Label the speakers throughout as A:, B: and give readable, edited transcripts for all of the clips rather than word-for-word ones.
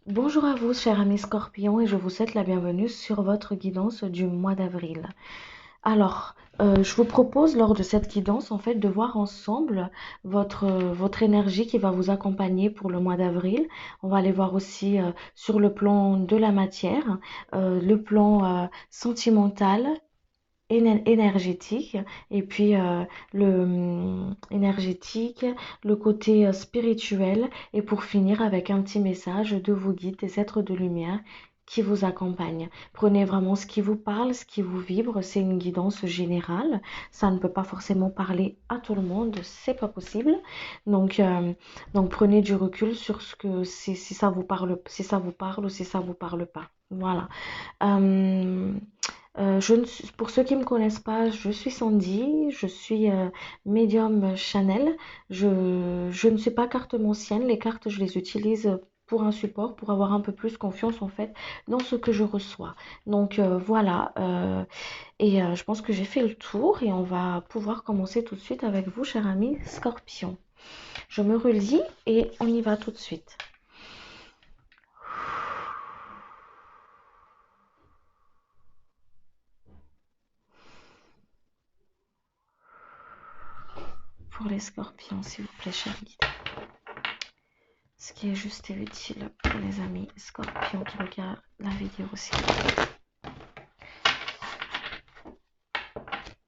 A: Bonjour à vous, chers amis Scorpions, et je vous souhaite la bienvenue sur votre guidance du mois d'avril. Alors, je vous propose lors de cette guidance, en fait, de voir ensemble votre énergie qui va vous accompagner pour le mois d'avril. On va aller voir aussi sur le plan de la matière, le plan sentimental, énergétique et puis énergétique, le côté spirituel et pour finir avec un petit message de vos guides, des êtres de lumière qui vous accompagnent. Prenez vraiment ce qui vous parle, ce qui vous vibre, c'est une guidance générale. Ça ne peut pas forcément parler à tout le monde, c'est pas possible. Donc, euh, donc prenez du recul sur ce que si ça vous parle, si ça vous parle ou si ça vous parle pas. Voilà. Euh, pour ceux qui ne me connaissent pas, je suis Sandy, je suis médium Chanel. Je ne suis pas cartomancienne, les cartes je les utilise pour un support, pour avoir un peu plus confiance en fait dans ce que je reçois. Donc voilà, je pense que j'ai fait le tour et on va pouvoir commencer tout de suite avec vous, cher ami Scorpion. Je me relis et on y va tout de suite. Pour les scorpions, s'il vous plaît, cher guide. Ce qui est juste et utile pour les amis scorpions qui regardent la vidéo aussi.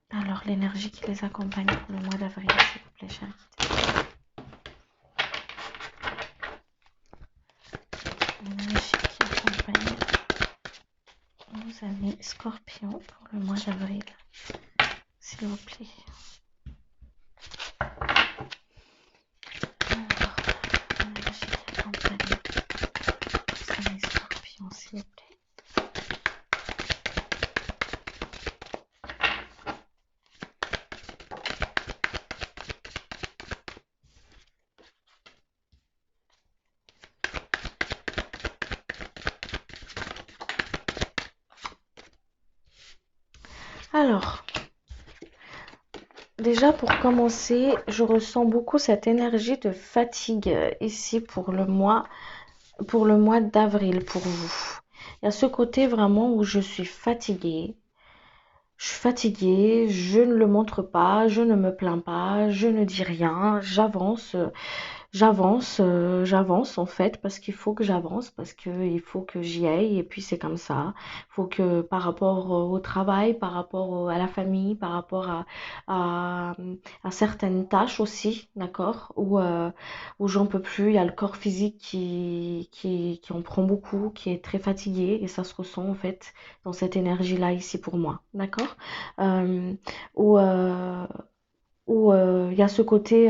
A: Alors, l'énergie qui les accompagne pour le mois d'avril, s'il vous plaît, cher guide. L'énergie qui accompagne nos amis scorpions pour le mois d'avril, s'il vous plaît. Alors, l'énergie qui accompagne nos amis scorpions, s'il vous plaît. Alors, déjà pour commencer, je ressens beaucoup cette énergie de fatigue ici pour le mois d'avril pour vous. Il y a ce côté vraiment où je suis fatiguée. Je suis fatiguée, je ne le montre pas, je ne me plains pas, je ne dis rien, j'avance en fait parce qu'il faut que j'avance, parce qu'il faut que j'y aille et puis c'est comme ça. Il faut que par rapport au travail, par rapport à la famille, par rapport à, à certaines tâches aussi, d'accord, où j'en peux plus, il y a le corps physique qui en prend beaucoup, qui est très fatigué et ça se ressent en fait dans cette énergie-là ici pour moi, d'accord. Euh, où, euh, où il y a ce côté,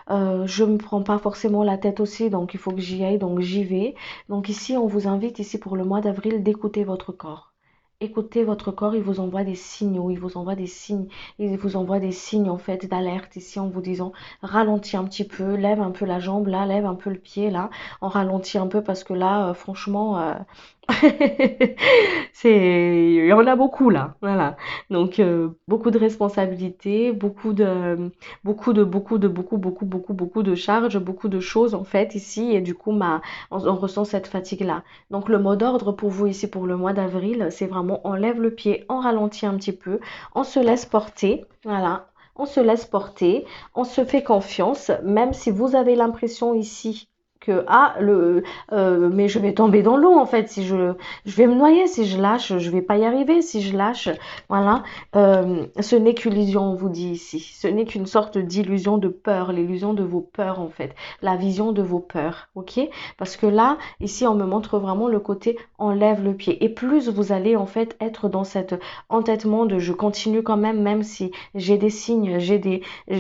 A: je me prends pas forcément la tête aussi, donc il faut que j'y aille, donc j'y vais. Donc ici, on vous invite ici pour le mois d'avril d'écouter votre corps. Écoutez votre corps, il vous envoie des signaux, il vous envoie des signes, il vous envoie des signes en fait d'alerte ici en vous disant ralentis un petit peu, lève un peu la jambe là, lève un peu le pied là, on ralentit un peu parce que là, franchement, il y en a beaucoup là, voilà. Donc beaucoup de responsabilités, beaucoup de charges, beaucoup de choses en fait ici et du coup on ressent cette fatigue là. Donc le mot d'ordre pour vous ici pour le mois d'avril, c'est vraiment on lève le pied, on ralentit un petit peu, on se laisse porter, voilà. On se laisse porter, on se fait confiance, même si vous avez l'impression ici que mais je vais tomber dans l'eau en fait si je vais me noyer si je lâche, je vais pas y arriver si je lâche, voilà. Ce n'est qu'illusion, on vous dit ici, ce n'est qu'une sorte d'illusion de peur, l'illusion de vos peurs en fait, la vision de vos peurs, ok, parce que là ici on me montre vraiment le côté enlève le pied et plus vous allez en fait être dans cet entêtement de je continue quand même même si j'ai des signes,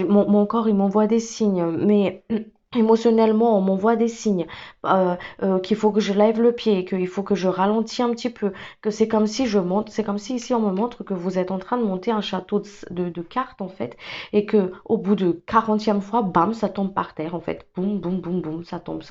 A: mon corps il m'envoie des signes mais émotionnellement, on m'envoie des signes qu'il faut que je lève le pied, qu'il faut que je ralentis un petit peu, que c'est comme si je monte, c'est comme si ici on me montre que vous êtes en train de monter un château de cartes en fait, et que au bout de 40e fois, bam, ça tombe par terre en fait, boum, boum, boum, boum, ça tombe,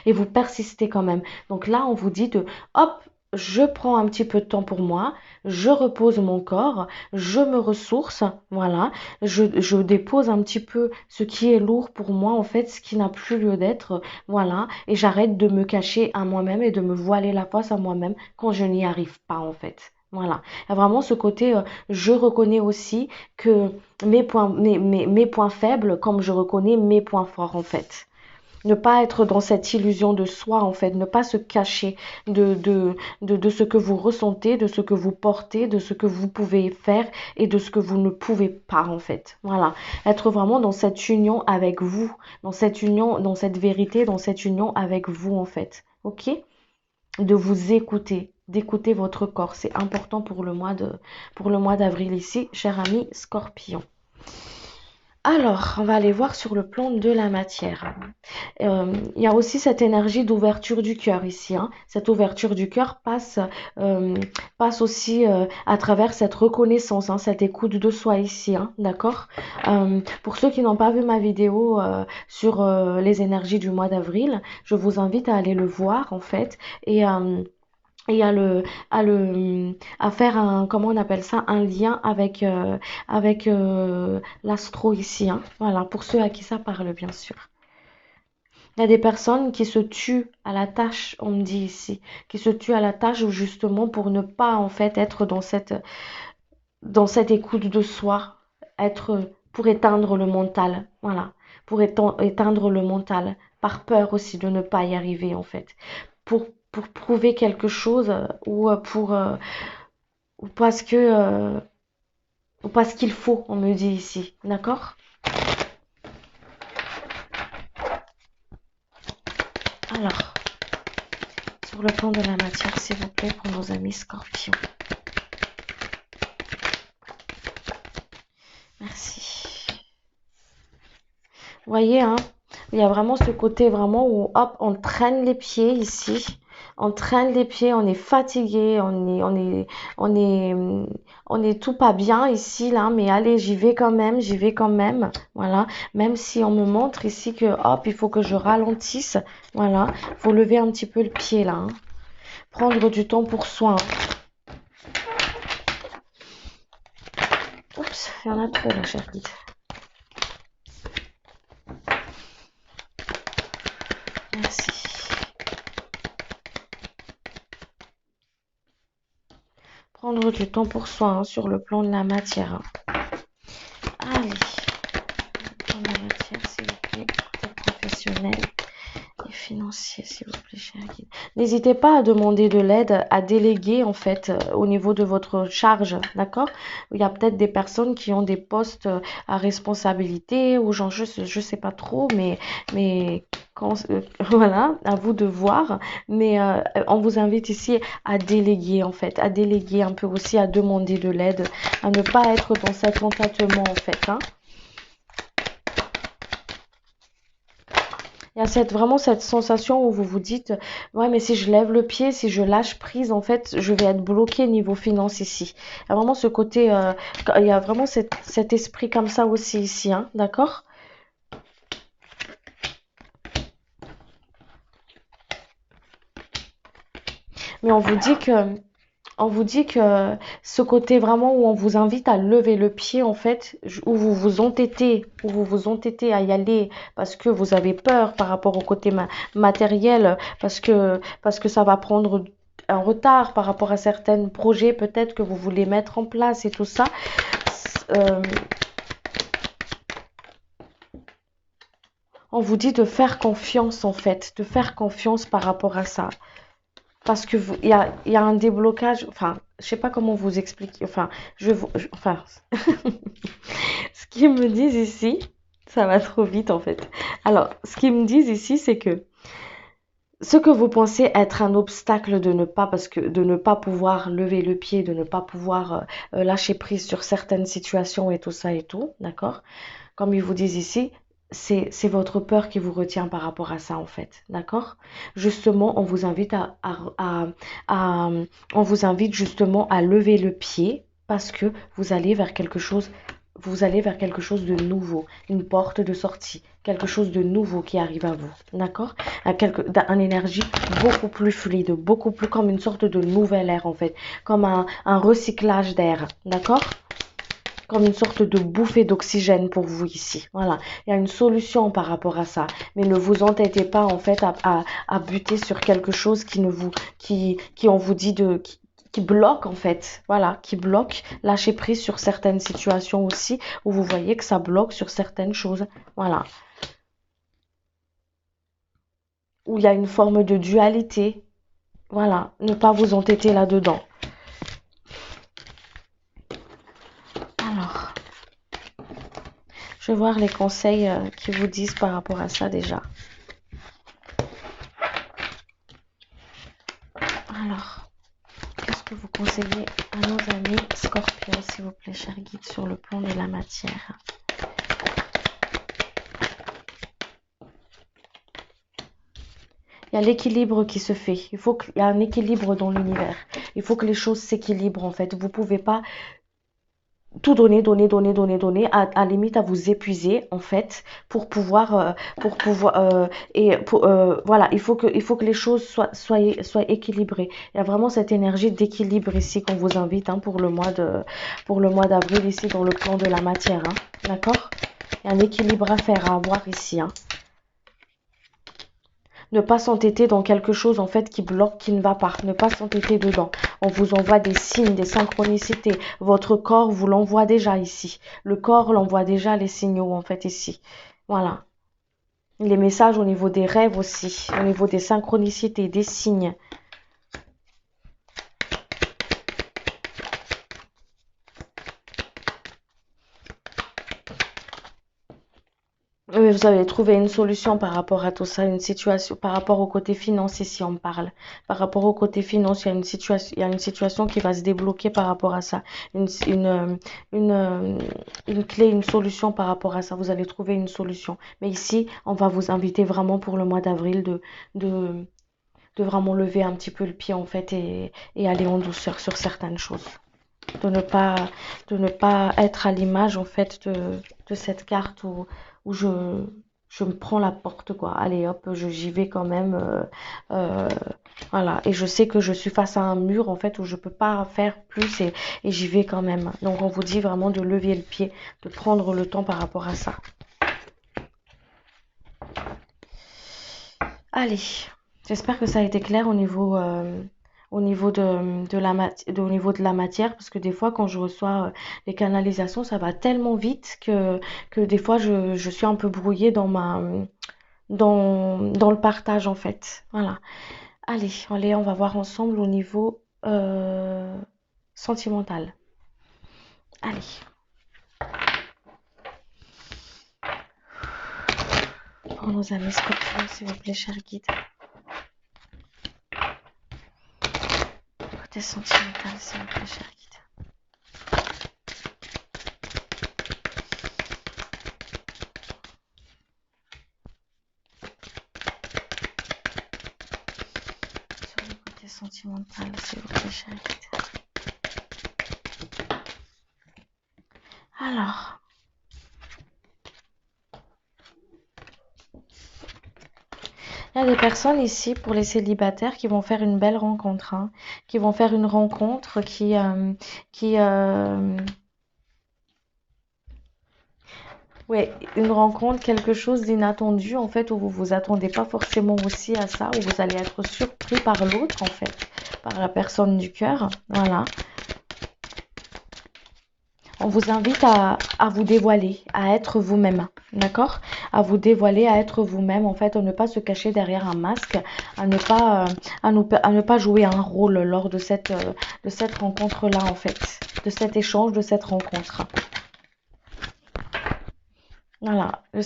A: et vous persistez quand même. Donc là, on vous dit de, hop, je prends un petit peu de temps pour moi, je repose mon corps, je me ressource, voilà, je dépose un petit peu ce qui est lourd pour moi, en fait, ce qui n'a plus lieu d'être, voilà, et j'arrête de me cacher à moi-même et de me voiler la face à moi-même quand je n'y arrive pas, en fait. Voilà. Il y a vraiment ce côté, je reconnais aussi que mes points faibles, comme je reconnais mes points forts, en fait. Ne pas être dans cette illusion de soi, en fait, ne pas se cacher de ce que vous ressentez, de ce que vous portez, de ce que vous pouvez faire et de ce que vous ne pouvez pas, en fait. Voilà. Être vraiment dans cette union avec vous, dans cette union, dans cette vérité, dans cette union avec vous, en fait. OK? De vous écouter, d'écouter votre corps. C'est important pour le mois d'avril ici, cher ami Scorpion. Alors, on va aller voir sur le plan de la matière. Il y a aussi cette énergie d'ouverture du cœur ici, hein. Cette ouverture du cœur passe aussi à travers cette reconnaissance, hein, cette écoute de soi ici, hein, d'accord? Pour ceux qui n'ont pas vu ma vidéo sur les énergies du mois d'avril, je vous invite à aller le voir en fait et à faire un, comment on appelle ça, un lien avec l'astro ici, hein. Voilà, pour ceux à qui ça parle, bien sûr. Il y a des personnes qui se tuent à la tâche, on me dit ici, qui se tuent à la tâche justement pour ne pas en fait être dans cette écoute de soi, pour éteindre le mental, voilà, pour éteindre le mental, par peur aussi de ne pas y arriver en fait, pour, pour prouver quelque chose ou ou parce qu'il faut, on me dit ici, d'accord? Alors, sur le plan de la matière, s'il vous plaît, pour nos amis scorpions. Merci. Vous voyez, hein, il y a vraiment ce côté vraiment où, hop, on traîne les pieds ici. On traîne les pieds, on est fatigué, on est tout pas bien ici, là, mais allez, j'y vais quand même, voilà. Même si on me montre ici que, hop, il faut que je ralentisse, voilà. Faut lever un petit peu le pied, là, hein. Prendre du temps pour soi, hein. Oups, il y en a trop, là, chérie. Merci. Prendre du temps pour soi, hein, sur le plan de la matière, hein. Allez, dans la matière, s'il vous plaît, côté professionnel et financier, s'il vous plaît, cher guide. N'hésitez pas à demander de l'aide, à déléguer en fait au niveau de votre charge, d'accord? Il y a peut-être des personnes qui ont des postes à responsabilité ou genre je sais pas trop, mais voilà, à vous de voir. Mais on vous invite ici à déléguer en fait, à déléguer un peu aussi, à demander de l'aide, à ne pas être dans cet entêtement en fait, hein. Il y a vraiment cette sensation où vous vous dites, ouais, mais si je lève le pied, si je lâche prise, en fait, je vais être bloqué niveau finance ici. Il y a vraiment ce côté, il y a vraiment cet esprit comme ça aussi ici, hein, d'accord? Mais on vous dit que ce côté vraiment où on vous invite à lever le pied, en fait, où vous vous entêtez à y aller parce que vous avez peur par rapport au côté matériel, parce que ça va prendre un retard par rapport à certains projets peut-être que vous voulez mettre en place et tout ça. Euh, on vous dit de faire confiance en fait, de faire confiance par rapport à ça. Parce que il y a un déblocage, enfin, je sais pas comment vous expliquer, enfin, enfin, ce qu'ils me disent ici, ça va trop vite en fait. Alors, ce qu'ils me disent ici, c'est que ce que vous pensez être un obstacle de ne pas pouvoir lever le pied, de ne pas pouvoir lâcher prise sur certaines situations et tout ça et tout, d'accord? Comme ils vous disent ici, c'est votre peur qui vous retient par rapport à ça en fait, d'accord? Justement, on vous invite à- on vous invite justement à lever le pied parce que vous allez vers quelque chose vous allez vers quelque chose de nouveau, une porte de sortie, quelque chose de nouveau qui arrive à vous, d'accord? Une énergie beaucoup plus fluide, beaucoup plus comme une sorte de nouvel air en fait, comme un recyclage d'air, d'accord? Comme une sorte de bouffée d'oxygène pour vous ici. Voilà, il y a une solution par rapport à ça, mais ne vous entêtez pas en fait à buter sur quelque chose qui ne vous, qui on vous dit qui bloque en fait, voilà, qui bloque. Lâchez prise sur certaines situations aussi où vous voyez que ça bloque sur certaines choses, voilà, où il y a une forme de dualité, voilà, ne pas vous entêter là-dedans. Alors, je vais voir les conseils qu'ils vous disent par rapport à ça déjà. Alors, qu'est-ce que vous conseillez à nos amis scorpions, s'il vous plaît, cher guide, sur le plan de la matière? Il y a l'équilibre qui se fait. Il y a un équilibre dans l'univers. Il faut que les choses s'équilibrent, en fait. Vous pouvez pas tout donner, à limite à vous épuiser en fait voilà, il faut que les choses soient équilibrées. Il y a vraiment cette énergie d'équilibre ici qu'on vous invite pour le mois d'avril ici dans le plan de la matière, hein, d'accord? Il y a un équilibre à faire, à avoir ici, hein. Ne pas s'entêter dans quelque chose en fait qui bloque, qui ne va pas. Ne pas s'entêter dedans. On vous envoie des signes, des synchronicités. Votre corps vous l'envoie déjà ici. Le corps l'envoie déjà les signaux en fait ici. Voilà. Les messages au niveau des rêves aussi, au niveau des synchronicités, des signes. Oui, vous avez trouvé une solution par rapport à tout ça, une situation, par rapport au côté financier, si on parle. Par rapport au côté financier, il y a une situation qui va se débloquer par rapport à ça. Une, euh, une clé, une solution par rapport à ça. Vous allez trouver une solution. Mais ici, on va vous inviter vraiment pour le mois d'avril de, de vraiment lever un petit peu le pied, en fait, et aller en douceur sur certaines choses. De ne pas, de ne pas être à l'image, en fait, de cette carte où je me prends la porte, quoi. Allez, hop, j'y vais quand même. Euh, voilà. Et je sais que je suis face à un mur, en fait, où je peux pas faire plus et j'y vais quand même. Donc, on vous dit vraiment de lever le pied, de prendre le temps par rapport à ça. Allez, j'espère que ça a été clair au niveau de la matière, parce que des fois, quand je reçois les canalisations, ça va tellement vite que des fois, je suis un peu brouillée dans le partage, en fait. Voilà. Allez, on va voir ensemble au niveau sentimental. Allez. Pour nos amis scorpions, s'il vous plaît, cher guide. Côté sentimental, s'il vous plaît, cher guide. Sur le côté sentimental, s'il vous plaît, cher guide. Alors, il y a des personnes ici pour les célibataires qui vont faire une belle rencontre, hein, qui vont faire une rencontre qui ouais, une rencontre, quelque chose d'inattendu en fait où vous vous attendez pas forcément aussi à ça, où vous allez être surpris par l'autre en fait, par la personne du cœur, voilà. On vous invite à vous dévoiler, à être vous-même, d'accord? À vous dévoiler, à être vous-même, en fait, à ne pas se cacher derrière un masque, à ne pas, à ne pas jouer un rôle lors de cette rencontre-là, en fait, de cet échange, de cette rencontre. Voilà, de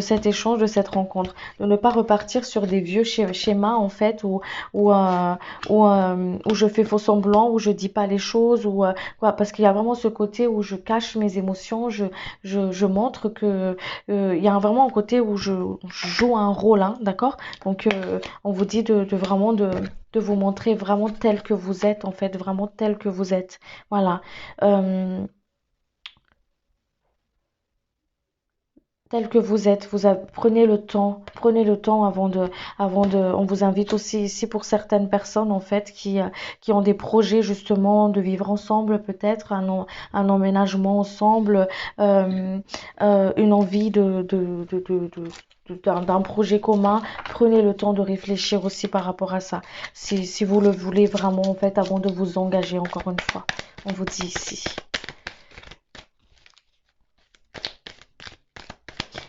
A: cet échange, de cette rencontre, de ne pas repartir sur des vieux schémas en fait où, où je fais faux semblant, où je dis pas les choses, quoi, parce qu'il y a vraiment ce côté où je cache mes émotions, je montre que il y a vraiment un côté où je joue un rôle, hein, d'accord? Donc on vous dit de vraiment de vous montrer vraiment tel que vous êtes en fait, vraiment tel que vous êtes, voilà. Euh, tel que vous êtes. Prenez le temps on vous invite aussi ici pour certaines personnes en fait qui ont des projets justement de vivre ensemble peut-être, un emménagement ensemble, euh, une envie d'un projet commun. Prenez le temps de réfléchir aussi par rapport à ça. Si vous le voulez vraiment en fait avant de vous engager encore une fois. On vous dit ici.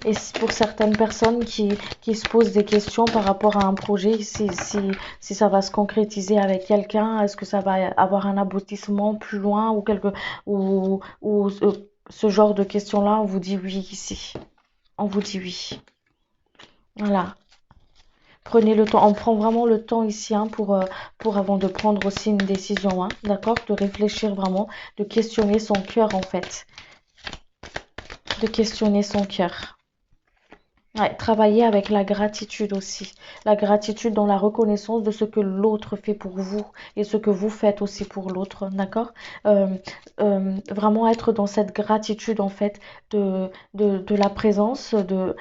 A: Et pour certaines personnes qui se posent des questions par rapport à un projet, si ça va se concrétiser avec quelqu'un, est-ce que ça va avoir un aboutissement plus loin ou ce genre de questions-là, on vous dit oui ici. On vous dit oui. Voilà. Prenez le temps, on prend vraiment le temps ici pour avant de prendre aussi une décision, hein, d'accord? De réfléchir vraiment, de questionner son cœur en fait. De questionner son cœur. Ouais, travailler avec la gratitude aussi. La gratitude dans la reconnaissance de ce que l'autre fait pour vous et ce que vous faites aussi pour l'autre, d'accord? Euh, Vraiment être dans cette gratitude en fait de la présence de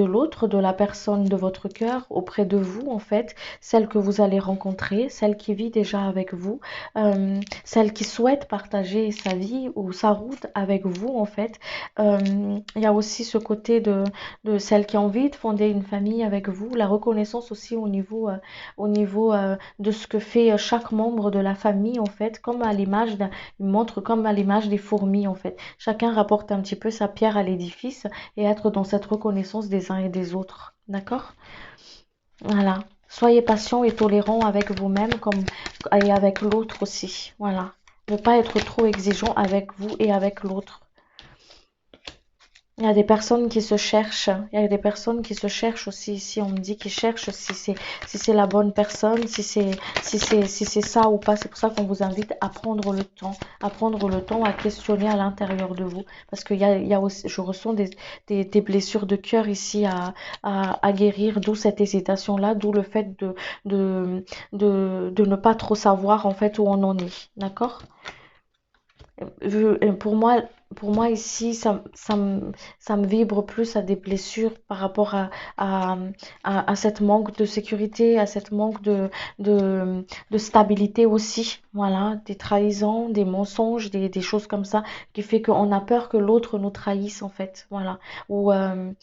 A: l'autre, de la personne de votre cœur auprès de vous en fait, celle que vous allez rencontrer, celle qui vit déjà avec vous, celle qui souhaite partager sa vie ou sa route avec vous en fait. Il y a aussi ce côté de celle qui a envie de fonder une famille avec vous, la reconnaissance aussi au niveau de ce que fait chaque membre de la famille en fait, comme à l'image il montre comme à l'image des fourmis en fait. Chacun rapporte un petit peu sa pierre à l'édifice et être dans cette reconnaissance des uns et des autres, d'accord? Voilà. Soyez patient et tolérant avec vous-même comme et avec l'autre aussi, voilà. Ne pas être trop exigeant avec vous et avec l'autre. Il y a des personnes qui se cherchent. Il y a des personnes qui se cherchent aussi ici. On me dit qu'ils cherchent si c'est la bonne personne, si c'est ça ou pas. C'est pour ça qu'on vous invite à prendre le temps, à questionner à l'intérieur de vous. Parce il y a aussi, je ressens des blessures de cœur ici à guérir, d'où cette hésitation-là, d'où le fait de ne pas trop savoir en fait où on en est. D'accord? Pour moi, ici, ça me vibre plus à des blessures par rapport à, à cette manque de sécurité, à cette manque de stabilité aussi. Voilà, des trahisons, des mensonges, des choses comme ça, qui fait qu'on a peur que l'autre nous trahisse en fait. Voilà. Ou, ouais,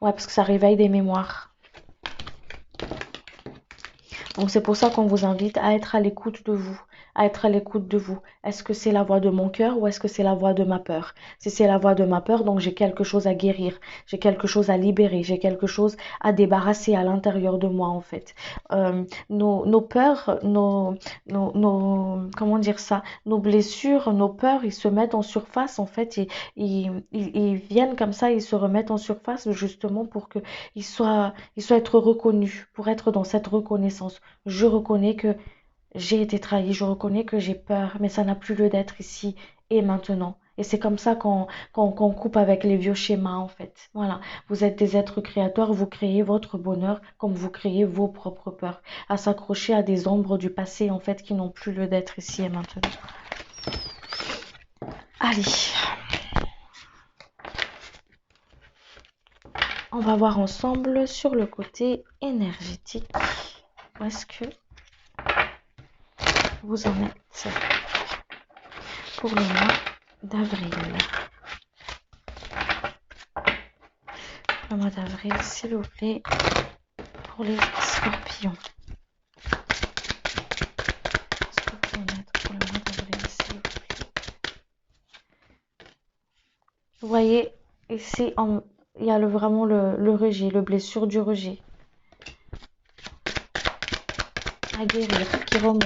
A: parce que ça réveille des mémoires. Donc c'est pour ça qu'on vous invite à être à l'écoute de vous, à être à l'écoute de vous. Est-ce que c'est la voix de mon cœur ou est-ce que c'est la voix de ma peur? Si c'est la voix de ma peur, donc j'ai quelque chose à guérir, j'ai quelque chose à libérer, j'ai quelque chose à débarrasser à l'intérieur de moi en fait. Nos peurs, comment dire ça, nos blessures, nos peurs, ils se mettent en surface en fait, ils viennent comme ça, ils se remettent en surface justement pour que ils soient être reconnus, pour être dans cette reconnaissance. Je reconnais que j'ai été trahi, je reconnais que j'ai peur, mais ça n'a plus lieu d'être ici et maintenant. Et c'est comme ça qu'on coupe avec les vieux schémas, en fait. Voilà. Vous êtes des êtres créateurs, vous créez votre bonheur comme vous créez vos propres peurs. À s'accrocher à des ombres du passé, en fait, qui n'ont plus lieu d'être ici et maintenant. Allez. On va voir ensemble sur le côté énergétique. Où est-ce que vous en êtes pour le mois d'avril? Le mois d'avril, s'il vous plaît, pour les scorpions. Est-ce que vous en êtes pour le mois d'avril, s'il vous plaît? Vous voyez, ici, il y a vraiment le rejet, le blessure du rejet. À guérir, qui remonte.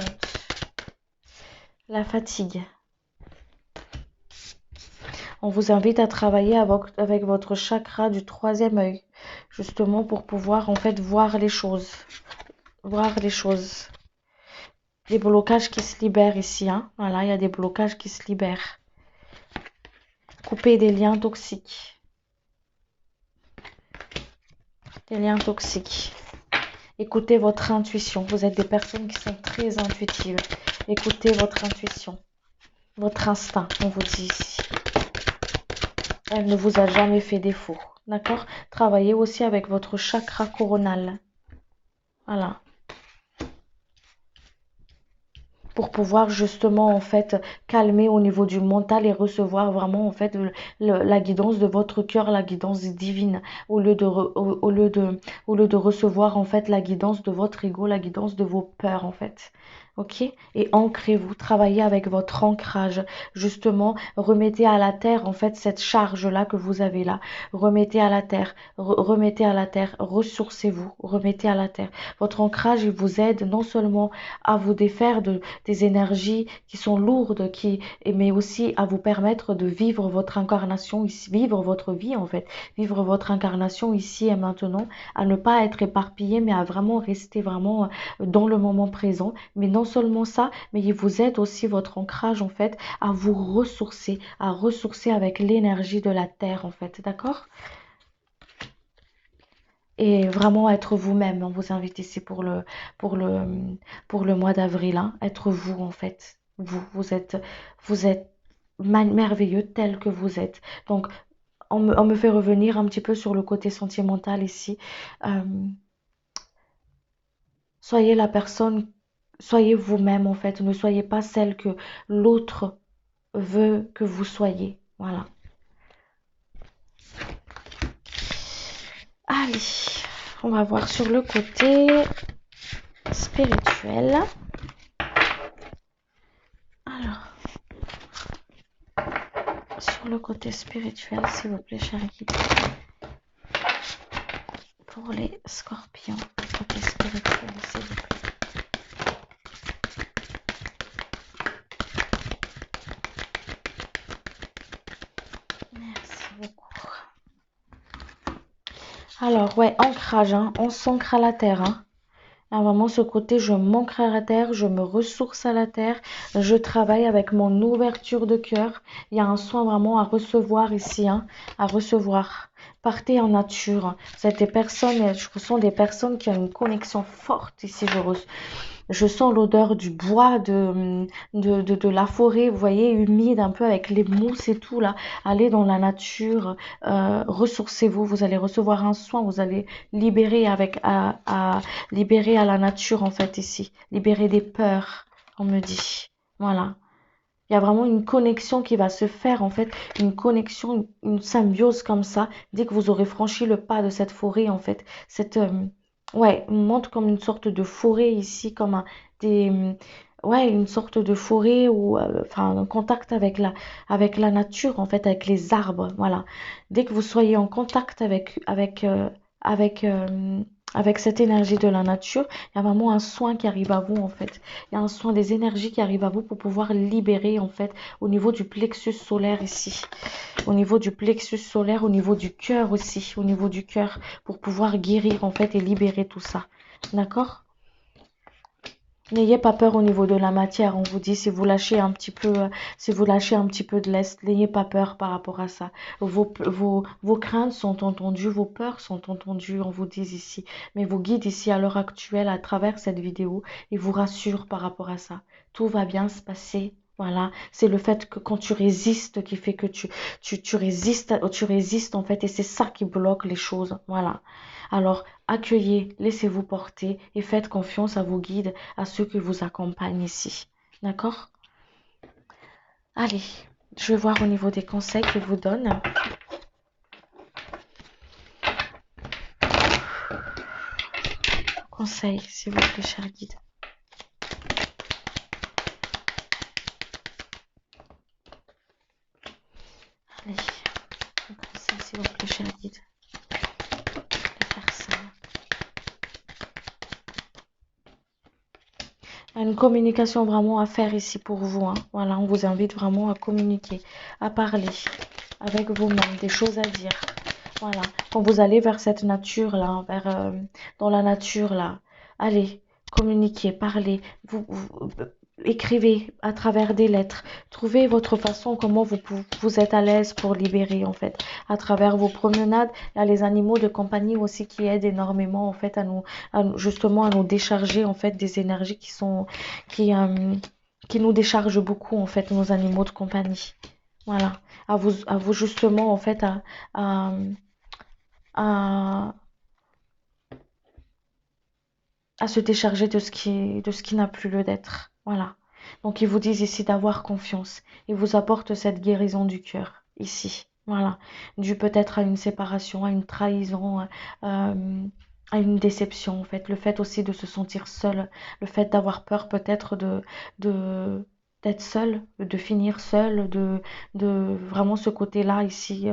A: La fatigue. On vous invite à travailler avec votre chakra du troisième œil, justement pour pouvoir en fait voir les choses. Voir les choses. Des blocages qui se libèrent ici, hein. Voilà, il y a des blocages qui se libèrent. Couper des liens toxiques. Des liens toxiques. Écoutez votre intuition. Vous êtes des personnes qui sont très intuitives. Écoutez votre intuition. Votre instinct, on vous dit ici. Elle ne vous a jamais fait défaut. D'accord? Travaillez aussi avec votre chakra coronal. Voilà. Pour pouvoir justement en fait calmer au niveau du mental et recevoir vraiment en fait la guidance de votre cœur, la guidance divine, au lieu de recevoir en fait la guidance de votre ego, la guidance de vos peurs en fait. Ok? Et ancrez-vous, travaillez avec votre ancrage. Justement, remettez à la terre en fait cette charge-là que vous avez là. Remettez à la terre, remettez à la terre, ressourcez-vous, remettez à la terre. Votre ancrage, il vous aide non seulement à vous défaire des énergies qui sont lourdes, mais aussi à vous permettre de vivre votre incarnation, vivre votre vie en fait, vivre votre incarnation ici et maintenant, à ne pas être éparpillé, mais à vraiment rester vraiment dans le moment présent. Mais non seulement ça, mais il vous aide aussi votre ancrage en fait à vous ressourcer, à ressourcer avec l'énergie de la terre en fait, d'accord? Et vraiment être vous-même. On vous invite ici pour le, pour le mois d'avril, hein. Être vous en fait. Vous êtes merveilleux tel que vous êtes. Donc, on me fait revenir un petit peu sur le côté sentimental ici. Euh, soyez la personne, soyez vous-même en fait. Ne soyez pas celle que l'autre veut que vous soyez. Voilà. Allez, on va voir sur le côté spirituel. Alors, sur le côté spirituel, s'il vous plaît, chérie guide, pour les scorpions, côté spirituel, s'il vous plaît. Merci beaucoup. Alors, ouais, ancrage, hein, on s'ancre à la terre, hein. Là, vraiment, ce côté, je m'ancre à la terre, je me ressource à la terre, je travaille avec mon ouverture de cœur. Il y a un soin vraiment à recevoir ici, hein, à recevoir. Partez en nature. Vous êtes des personnes, je ressens des personnes qui ont une connexion forte ici. Je sens l'odeur du bois, de la forêt, vous voyez, humide, un peu avec les mousses et tout, là. Allez dans la nature, ressourcez-vous, vous allez recevoir un soin, vous allez libérer libérer à la nature, en fait, ici. Libérer des peurs, on me dit. Voilà. Il y a vraiment une connexion qui va se faire, en fait, une connexion, une symbiose comme ça, dès que vous aurez franchi le pas de cette forêt, en fait. Ouais, on montre comme une sorte de forêt ici, comme ouais, une sorte de forêt ou, enfin, un contact avec la nature, en fait, avec les arbres, voilà. Dès que vous soyez en contact avec, avec cette énergie de la nature, il y a vraiment un soin qui arrive à vous, en fait. Il y a un soin des énergies qui arrivent à vous pour pouvoir libérer, en fait, au niveau du plexus solaire ici. Au niveau du plexus solaire, au niveau du cœur aussi, au niveau du cœur, pour pouvoir guérir, en fait, et libérer tout ça. D'accord? N'ayez pas peur au niveau de la matière. On vous dit, si vous lâchez un petit peu de l'est, n'ayez pas peur par rapport à ça. Vos craintes sont entendues, vos peurs sont entendues, on vous dit ici. Mais vos guides ici, à l'heure actuelle, à travers cette vidéo, ils vous rassurent par rapport à ça. Tout va bien se passer. Voilà, c'est le fait que quand tu résistes qui fait que tu résistes en fait, et c'est ça qui bloque les choses. Voilà. Alors, accueillez, laissez-vous porter et faites confiance à vos guides, à ceux qui vous accompagnent ici. D'accord? Allez, je vais voir au niveau des conseils qu'ils vous donnent. Conseils, s'il vous plaît, cher guide. Allez, conseils, s'il vous plaît, cher guide. Il y a une communication vraiment à faire ici pour vous, hein. Voilà, on vous invite vraiment à communiquer, à parler avec vous-même, des choses à dire. Voilà, quand vous allez vers cette nature-là, dans la nature-là, allez, communiquez, parlez, écrivez à travers des lettres. Trouvez votre façon, comment vous êtes à l'aise pour libérer, en fait. À travers vos promenades, il y a les animaux de compagnie aussi qui aident énormément, en fait, justement, à nous décharger, en fait, des énergies qui, euh, qui nous déchargent beaucoup, en fait, nos animaux de compagnie. Voilà. À vous justement, en fait, à à, à se décharger de ce qui n'a plus lieu d'être. Voilà. Donc ils vous disent ici d'avoir confiance. Ils vous apportent cette guérison du cœur ici. Voilà. Dû peut-être à une séparation, à une trahison, à une déception en fait. Le fait aussi de se sentir seul, le fait d'avoir peur peut-être de d'être seul, de finir seul, de vraiment ce côté-là ici.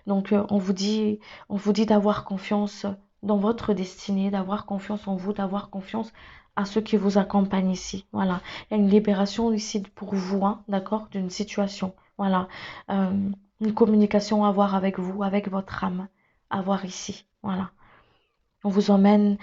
A: On vous dit d'avoir confiance dans votre destinée, d'avoir confiance en vous, d'avoir confiance à ceux qui vous accompagnent ici. Voilà. Il y a une libération ici pour vous, hein, d'accord, d'une situation. Voilà. Euh, une communication à avoir avec vous, avec votre âme, à avoir ici. Voilà. On vous emmène,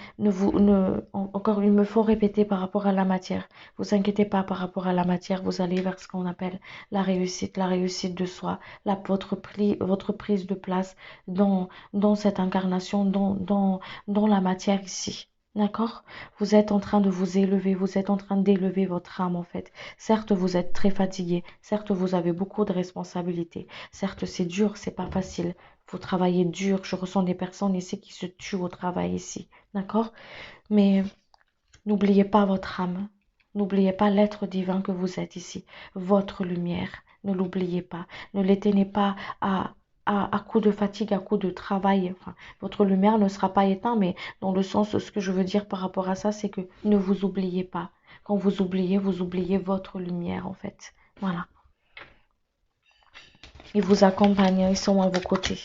A: encore, il me faut répéter par rapport à la matière. Vous inquiétez pas par rapport à la matière, vous allez vers ce qu'on appelle la réussite de soi, votre prise de place dans cette incarnation, dans la matière ici. D'accord? Vous êtes en train de vous élever, vous êtes en train d'élever votre âme en fait. Certes, vous êtes très fatigué, certes, vous avez beaucoup de responsabilités, certes, c'est dur, c'est pas facile, faut travailler dur. Je ressens des personnes ici qui se tuent au travail ici. D'accord? Mais n'oubliez pas votre âme. N'oubliez pas l'être divin que vous êtes ici. Votre lumière. Ne l'oubliez pas. Ne l'éteignez pas à coup de fatigue, à coup de travail. Enfin, votre lumière ne sera pas éteinte, mais dans le sens, ce que je veux dire par rapport à ça, c'est que ne vous oubliez pas. Quand vous oubliez votre lumière, en fait. Voilà. Ils vous accompagnent, ils sont à vos côtés.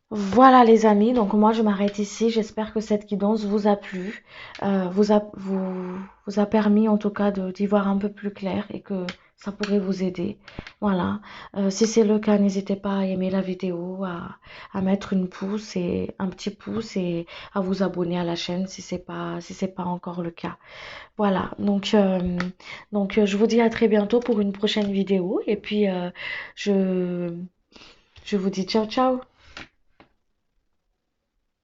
A: Voilà les amis, donc moi je m'arrête ici. J'espère que cette guidance vous a plu, vous a permis en tout cas d'y voir un peu plus clair et que ça pourrait vous aider. Voilà. Si c'est le cas, n'hésitez pas à aimer la vidéo, à mettre une pouce et un petit pouce et à vous abonner à la chaîne si c'est pas encore le cas. Voilà. Je vous dis à très bientôt pour une prochaine vidéo et puis je je vous dis ciao ciao.